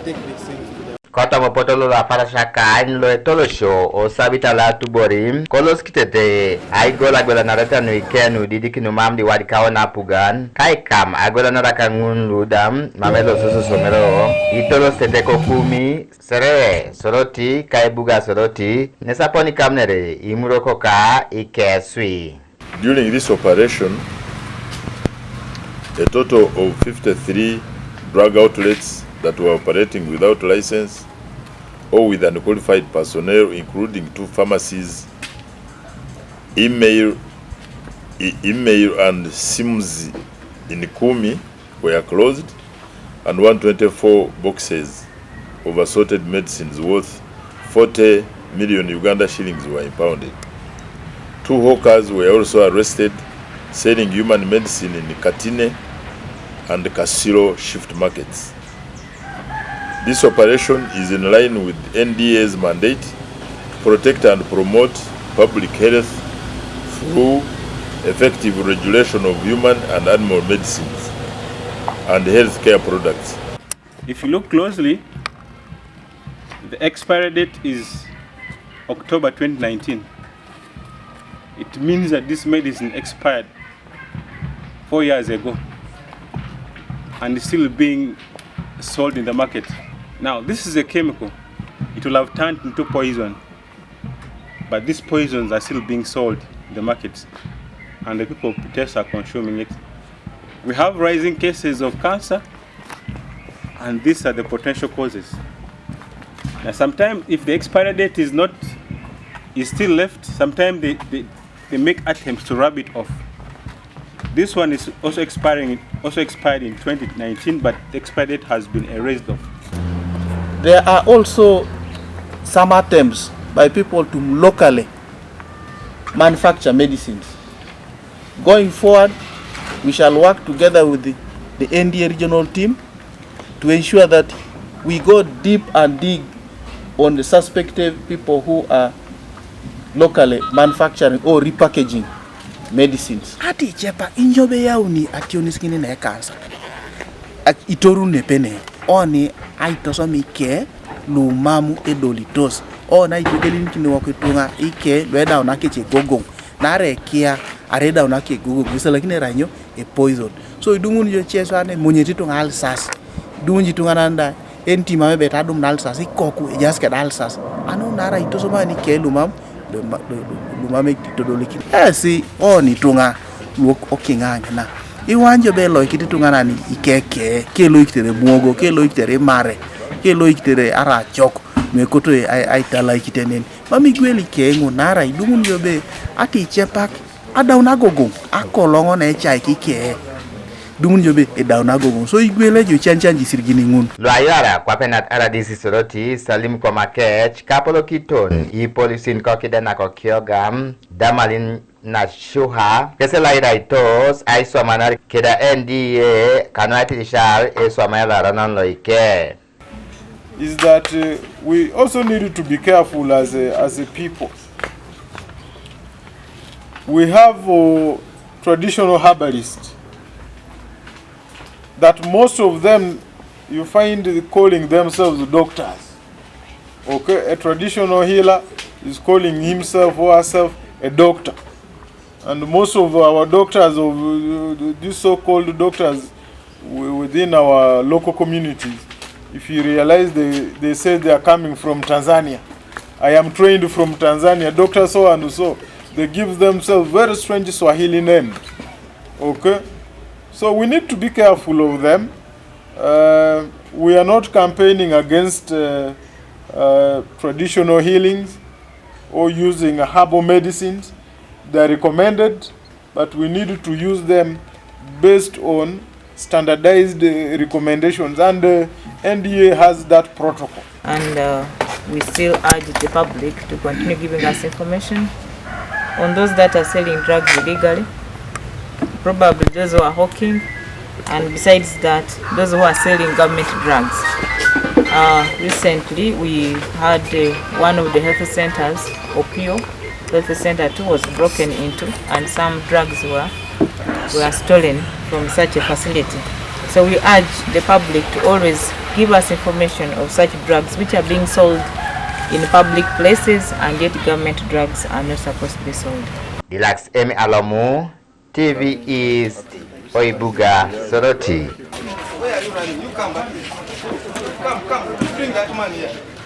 take these things to them. Kota mopotolo la parashaka lo tolo show o sabita la tuborim kolos kitete ai gola gola narata no ikenu didiki no mamdi wadi kaona pugan kai kam agola naraka ngun ludam mamelo susu somero itolo sete kokumi sere soroti kai buga soroti nesaponi kamnere imuroko ka Ikee sui. During this operation, a total of 53 drug outlets that were operating without license or with unqualified personnel, including 2 pharmacies, email and SIMs in Kumi were closed, and 124 boxes of assorted medicines worth 40 million Uganda shillings were impounded. 2 hawkers were also arrested selling human medicine in Katine and Kasiro shift markets. This operation is in line with NDA's mandate to protect and promote public health through effective regulation of human and animal medicines and healthcare products. If you look closely, the expiry date is October 2019. It means that this medicine expired 4 years ago and is still being sold in the market. Now, this is a chemical. It will have turned into poison, but these poisons are still being sold in the markets, and the people of Butesa are consuming it. We have rising cases of cancer, and these are the potential causes. Now, sometimes if the expiry date is still left, sometimes they make attempts to rub it off. This one is also expired in 2019, but the expiry date has been erased off. There are also some attempts by people to locally manufacture medicines. Going forward, we shall work together with the NDA regional team to ensure that we go deep and dig on the suspected people who are locally manufacturing or repackaging medicines. Ati chepa injobe yauni ationiskini na kansa. Itoru nepene. Oni aitosomi Ikee lumamu edolitos. Ona itugelin kini wakutunga Ikee lweda unakeche gogong. Nare kia areda unake gogong. Bisa lakini ranyo e poison. So idungun jo cheswane munyetitunga alsas. Idungun jitunga nanda enti mame betadum nalsas. Ikoku ejaske dalsas. Ano nara itosoma ni Ikee lumamu lumame titodoliki. Si oni tunga luok okinganga na. Iwanjo belo ikitunga nani Ikee kelo ikitere muogo kelo ikitere mare kelo ikitere arachok mekoto aitala ikitenen mami gweli Ikee nara idumun yobe ati chepak adauna gogong akolongo na chai Ikee dumun yobe edauna gogong so igwele jo chanchanji sirgini ngun Lo ayara kwa penat aradisi soroti salim kwa makech kapolo kiton I polisin kokidena kokiogam damalin na shuha kesela iraitos ai somanar keda NDA kanati lishar e somala ranan lo Ikee is that we also need to be careful as a people. We have traditional herbalists that most of them you find calling themselves doctors. Okay, a traditional healer is calling himself or herself a doctor. And most of our doctors, of these so-called doctors within our local communities, if you realize they say they are coming from Tanzania. I am trained from Tanzania, Dr. So and so. They give themselves very strange Swahili names. Okay? So we need to be careful of them. We are not campaigning against traditional healings or using herbal medicines. They are recommended, but we need to use them based on standardized recommendations, and NDA has that protocol. And we still urge the public to continue giving us information on those that are selling drugs illegally, probably those who are hawking, and besides that, those who are selling government drugs. Recently, we had one of the health centers, Opio Health Center 2, was broken into, and some drugs were stolen from such a facility. So we urge the public to always give us information of such drugs which are being sold in public places, and yet government drugs are not supposed to be sold. Relax Emi Alomu, TV is Oibuga Soroti. Where are you running? You come back here. Come, bring that man here.